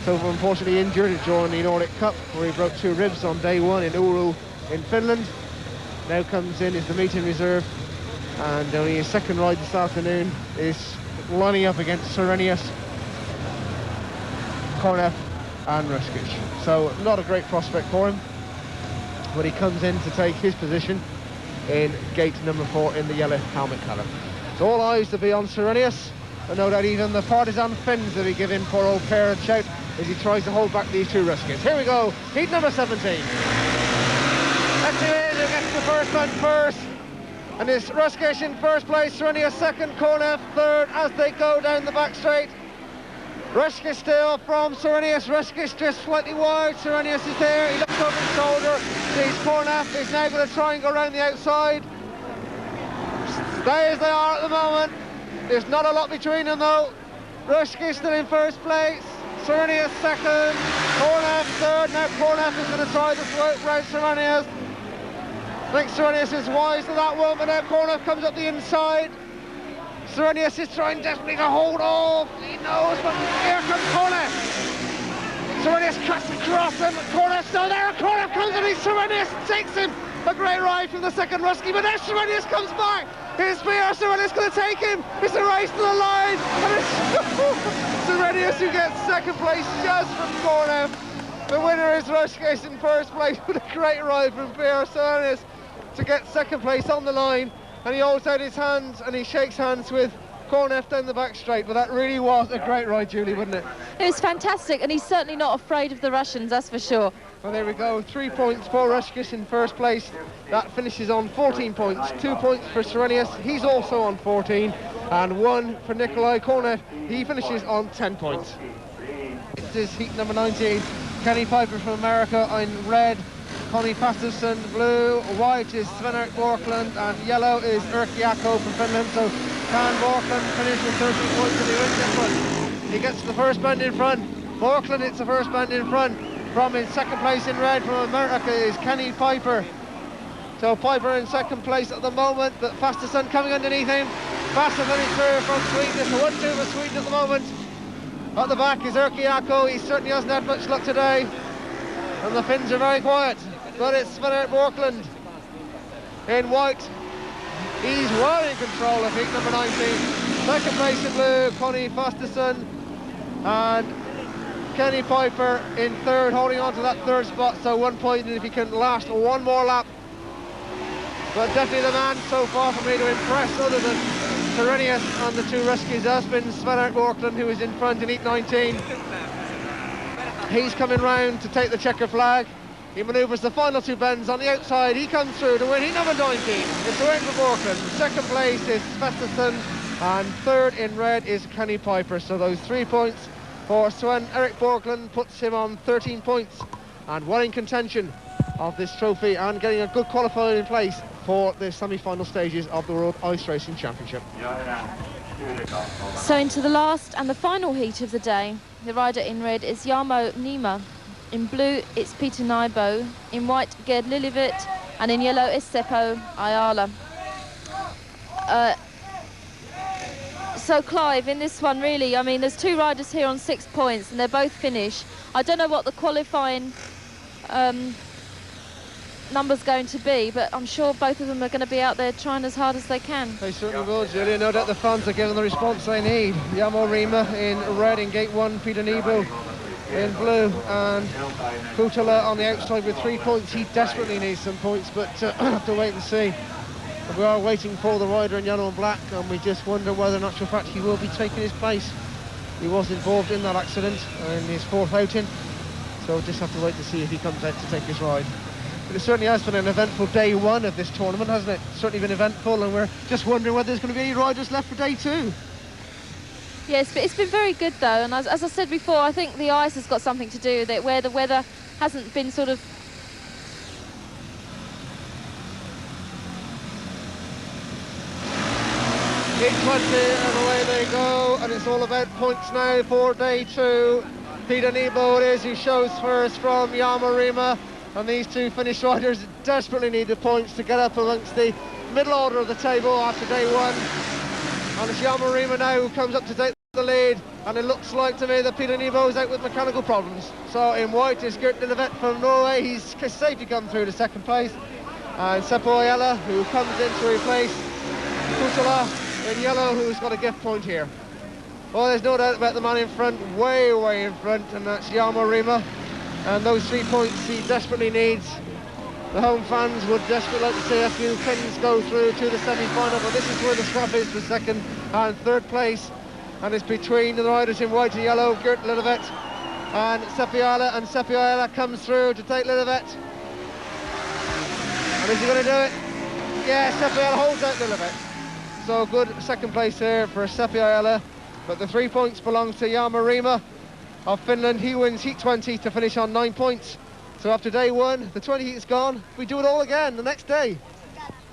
so unfortunately injured during the Nordic Cup, where he broke 2 ribs on day 1 in Oulu in Finland. Now comes in is the meeting reserve, and only his second ride this afternoon is lining up against Serenius, Kornev and Ruskic. So not a great prospect for him, but he comes in to take his position in gate number 4 in the yellow helmet colour. So all eyes to be on Serenius, and no doubt even the partisan Finns will be giving poor old Per a shout as he tries to hold back these two Ruskics. Here we go, heat number 17. Let's see who gets the first one first. And it's Ruskic in first place, Serenius second, Kornev third as they go down the back straight. Ruskic still from Serenius, Ruskic just slightly wide, Serenius is there, he looks over his shoulder, sees Kornev, is now going to try and go around the outside. Stay as they are at the moment, there's not a lot between them though. Ruskic still in first place, Serenius second, Kornev third. Now Kornev is going to try the float round Serenius. I think Serenius is wise to that one, but now Kornev comes up the inside. Serenius is trying desperately to hold off. He knows, but here comes Kornev. Serenius cuts across him. Kornev still there. Kornev comes and Serenius takes him. A great ride from the second Rusky, but now Serenius comes back. Here's Pierre. Serenius going to take him. It's a race to the line. And it's Serenius who gets second place just from Kornev. The winner is Ruskic in first place with a great ride from Pierre Serenius to get second place on the line. And he holds out his hands and he shakes hands with Kornev down the back straight. But that really was a great ride, Julie, wasn't it? It was fantastic, and he's certainly not afraid of the Russians, that's for sure. Well, there we go, 3 points for Ruskic in first place. That finishes on 14 points. 2 points for Serenius, he's also on 14. And 1 for Nikolai Kornev, he finishes on 10 points. This is heat number 19. Kenny Piper from America in red, Connie Pasterson blue, white is Sven-Erik Borkland, and yellow is Erkki Akko from Finland. So can Borkland finish with 13 points and he wins this one? He gets the first bend in front. Borkland hits the first bend in front. From in second place in red from America is Kenny Piper. So Piper in second place at the moment, but Pasterson coming underneath him. Pasterson is through from Sweden. It's a 1-2 for Sweden at the moment. At the back is Erkki Akko. He certainly hasn't had much luck today. And the Finns are very quiet. But it's Sven-Erik Borkland in white. He's well in control of heat number 19. Second place in blue, Connie Pasterson. And Kenny Piper in third, holding on to that third spot. So 1 point, and if he can last one more lap. But definitely the man so far for me to impress, other than Serenius and the two Ruskies, has been Sven-Erik Borkland, who is in front in heat 19. He's coming round to take the checker flag. He manoeuvres the final 2 bends on the outside. He comes through to win heat number 19. It's a win for Borkland. Second place is Pasterson, and third in red is Kenny Piper. So those 3 points for Sven-Erik Borkland puts him on 13 points, and well in contention of this trophy and getting a good qualifying in place for the semi-final stages of the World Ice Racing Championship. So into the last and the final heat of the day. The rider in red is Jarmo Niema. In blue, it's Peter Nybo. In white, Gerd Lillivit. And in yellow is Seppo Ayala. So Clive, in this one really, I mean, there's 2 riders here on 6 points and they're both Finnish. I don't know what the qualifying number's going to be, but I'm sure both of them are going to be out there trying as hard as they can. They certainly will, Julia. No doubt the fans are giving the response they need. Yamo Rima in red in gate 1, Peter Nebo in blue, and Kutala on the outside with 3 points. He desperately needs some points, but have to wait and see. We are waiting for the rider in yellow and black, and we just wonder whether in actual fact he will be taking his place. He was involved in that accident in his 4th outing, so we'll just have to wait to see if he comes out to take his ride. But it certainly has been an eventful day 1 of this tournament, hasn't it? It's certainly been eventful, and we're just wondering whether there's going to be any riders left for day 2. Yes, but it's been very good though, and as I said before, I think the ice has got something to do with it, where the weather hasn't been sort of... Gate 20 and away they go, and it's all about points now for day 2. Peter Nebo it is who shows first from Yamarima, and these two Finnish riders desperately need the points to get up amongst the middle order of the table after day 1. And it's Yamarima now who comes up to take the lead, and it looks like to me that Peter Nebo is out with mechanical problems. So in white is Gert Lillevet from Norway. He's safely come through to 2nd place, and Seppo Ayala who comes in to replace Kutala in yellow, who's got a gift point here. Well, there's no doubt about the man in front, way in front, and that's Yamarima, and those 3 points he desperately needs. The home fans would desperately like to see a few Finns go through to the semi-final, but this is where the scrap is for 2nd and 3rd place, and it's between the riders in white and yellow, Gert Lillevet and Seppi Ayala, and Seppi Ayala comes through to take Lillevet. And is he going to do it? Yeah, Seppi Ayala holds out Lillevet. So good 2nd place here for Seppi Ayala, but the 3 points belongs to Yamarima of Finland. He wins heat 20 to finish on 9 points. So after day 1, the 20 heat is gone. We do it all again the next day.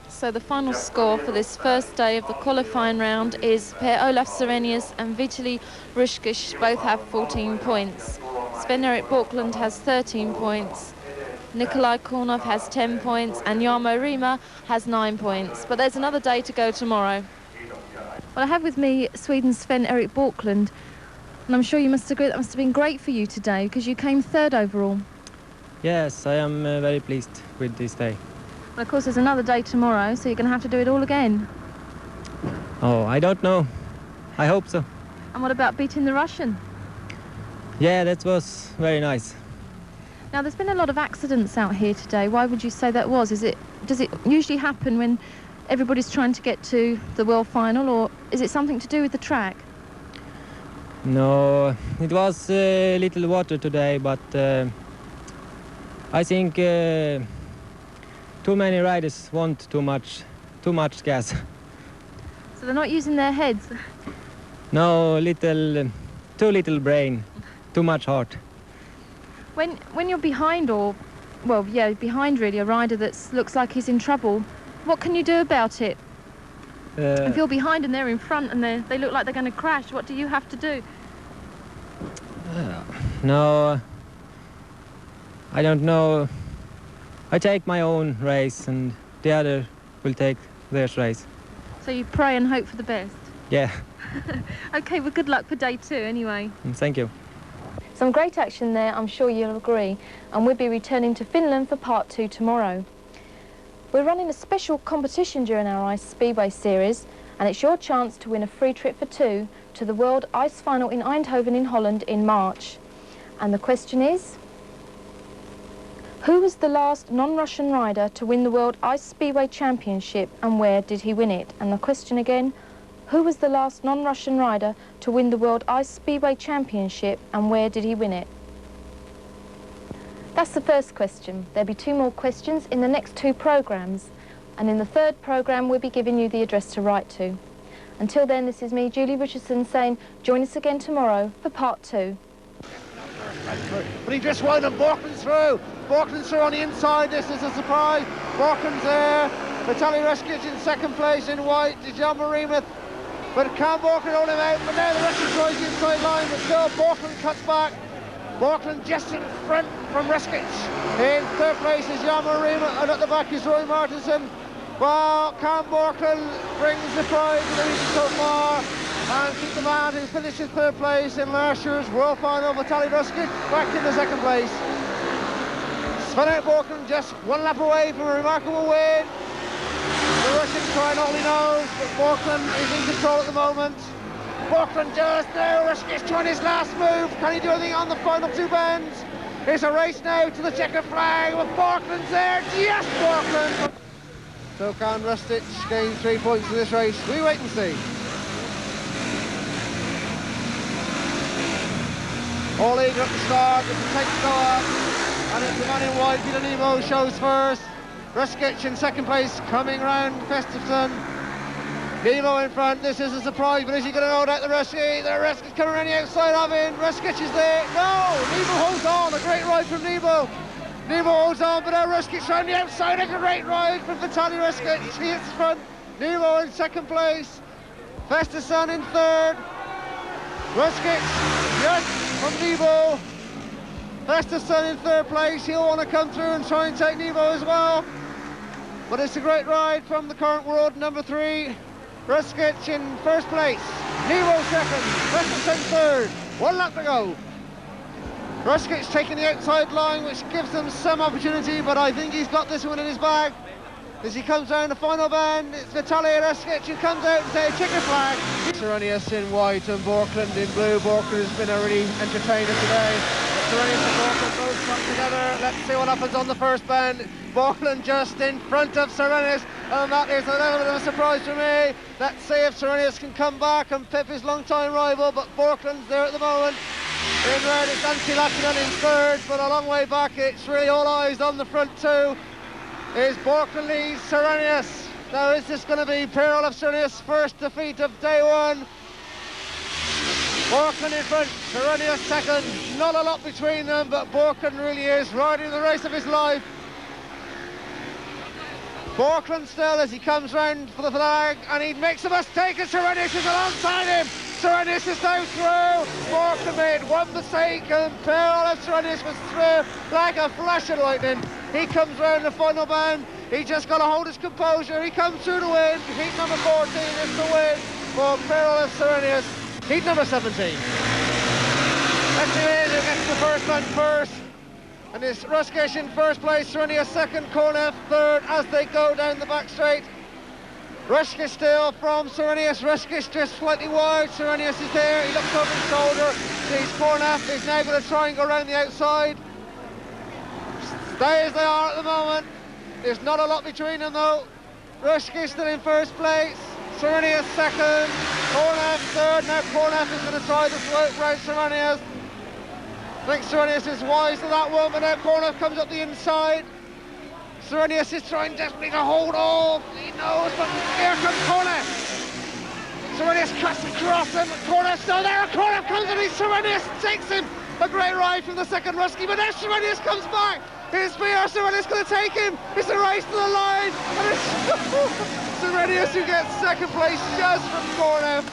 So the final score for this first day of the qualifying round is Per-Olaf Serenius and Vitaly Rushkish both have 14 points. Sven-Erik Borklund has 13 points. Nikolai Kornov has 10 points, and Jarmo Rima has 9 points. But there's another day to go tomorrow. Well, I have with me Sweden's Sven-Erik Borklund, and I'm sure you must agree that must have been great for you today, because you came 3rd overall. Yes, I am very pleased with this day. Well, of course, there's another day tomorrow, so you're going to have to do it all again. Oh, I don't know. I hope so. And what about beating the Russian? Yeah, that was very nice. Now, there's been a lot of accidents out here today. Why would you say that was? Does it usually happen when everybody's trying to get to the world final, or is it something to do with the track? No, it was a little water today, but I think too many riders want too much gas. So they're not using their heads? No, too little brain, too much heart. When you're behind, behind really, a rider that looks like he's in trouble, what can you do about it? If you're behind and they're in front and they look like they're going to crash, what do you have to do? No, I don't know. I take my own race and the other will take their race. So you pray and hope for the best? Yeah. OK, well, good luck for day 2 anyway. Thank you. Some great action there, I'm sure you'll agree, and we'll be returning to Finland for part 2 tomorrow. We're running a special competition during our Ice Speedway series, and it's your chance to win a free trip for 2 to the World Ice Final in Eindhoven in Holland in March. And the question is, who was the last non-Russian rider to win the World Ice Speedway Championship, and where did he win it? And the question again, who was the last non-Russian rider to win the World Ice Speedway Championship, and where did he win it? That's the first question. There'll be 2 more questions in the next 2 programmes, and in the 3rd programme we'll be giving you the address to write to. Until then, this is me, Julie Richardson, saying join us again tomorrow for part 2. But he just won and Borkland's through. Borkland's through on the inside. This is a surprise. Borkland's there. Vitaly Rushkic in 2nd place in white. Jarmo Rima. But can Borkland hold him out? But now the Russian tries the inside line, but still Borkland cuts back. Borkland just in front from Rushkic. In 3rd place is Jarmo Rima, and at the back is Roy Martinson. Well, can Borkland brings the prize in the region so far and keep the man who finished in 3rd place in last year's World Final, Vitaly Rushkic, back in the 2nd place. Sven Borkland just one lap away from a remarkable win. The Russian trying all he knows, but Borkland is in control at the moment. Borkland just now, Ruskic trying his last move. Can he do anything on the final two bends? It's a race now to the checkered flag with Borkland's there. Yes, Borkland! So can Rustic gain 3 points in this race? We wait and see. All eager at the start, it's a take to go up, and it's the man in white, Peter Nemo shows first. Ruskic in second place, coming round Gustafsson. Nemo in front, this is a surprise, but is he going to hold out the Ruskic? The Ruskic coming around the outside of him, Ruskic is there, no! Nemo holds on, a great ride from Nemo. Nemo holds on, but now Ruskic around the outside, a great ride from Vitaly Ruskic. He hits front, Nemo in second place, Gustafsson in third. Ruskic, yes, from Nemo. Gustafsson in third place, he'll want to come through and try and take Nemo as well. But it's a great ride from the current world number 3. Ruskic in first place, Nemo second, Gustafsson third, 1 lap to go. Ruskic taking the outside line, which gives them some opportunity, but I think he's got this one in his bag. As he comes down the final bend, it's Vitaly Ruskic who comes out and says checkered flag. Serenius in white and Borkland in blue. Borkland has been a really entertainer today. Serenius and Borkland both come together. Let's see what happens on the first bend. Borkland just in front of Serenius, and that is a little bit of a surprise for me. Let's see if Serenius can come back and pip his long-time rival, but Borkland's there at the moment. In red, it's Antti Lahtinen in third, but a long way back, it's really all eyes on the front two. Is Borkland leads Serenius. Now is this going to be Per-Olof Serenius' first defeat of day one? Borkland in front, Serenius second. Not a lot between them, but Borkland really is riding the race of his life. Borkland still as he comes round for the flag, and he makes a mistake, and Serenius is alongside him. Serenius is now through. Borkland made one mistake, and Per-Olof Serenius was through like a flash of lightning. He comes round the final bend. He just got to hold his composure. He comes through to win. Heat number 14 is the win for Per-Olof Serenius. Heat number 17. Let's see who gets the first bend first. And it's Ruskic in first place, Serenius second, Kornev third as they go down the back straight. Ruskic still from Serenius. Ruskic just slightly wide. Serenius is there. He looks over his shoulder. Sees Kornev. He's now going to try and go around the outside. Stay as they are at the moment. There's not a lot between them though. Ruskic still in first place. Serenius second. Kornev third. Now Kornev is going to try the slope round Serenius. I think Serenius is wise to that one, but now Kornev comes up the inside. Serenius is trying desperately to hold off. He knows, but here comes Kornev. Serenius cuts across him. Kornev's still there. Kornev comes and Serenius takes him. A great ride from the second Ruskic, but now Serenius comes back. Here's Pierre Serenius going to take him. It's a race to the line. And it's Serenius who gets second place just from Kornev.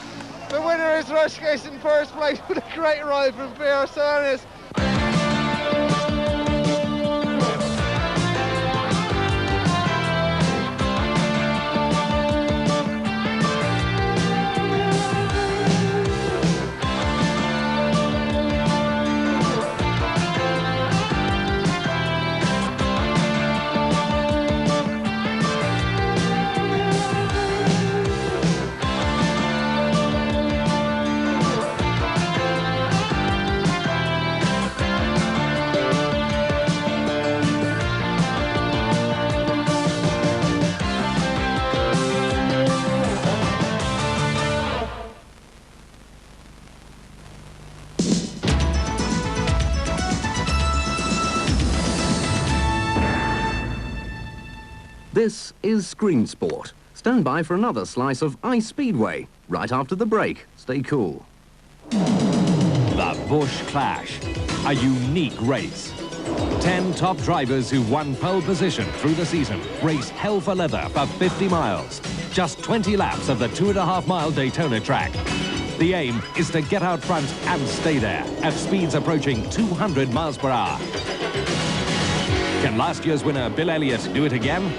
The winner is Ruskic in first place with a great ride from Pierre Serenius. This is Screen Sport. Stand by for another slice of ice speedway right after the break. Stay cool. The Bush Clash, a unique race. 10 top drivers who won pole position through the season race hell for leather for 50 miles. Just 20 laps of the 2.5-mile Daytona track. The aim is to get out front and stay there at speeds approaching 200 miles per hour. Can last year's winner Bill Elliott do it again?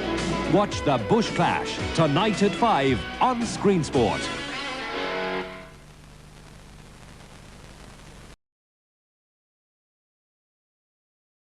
Watch the Bush Clash tonight at 5 on Screen Sport.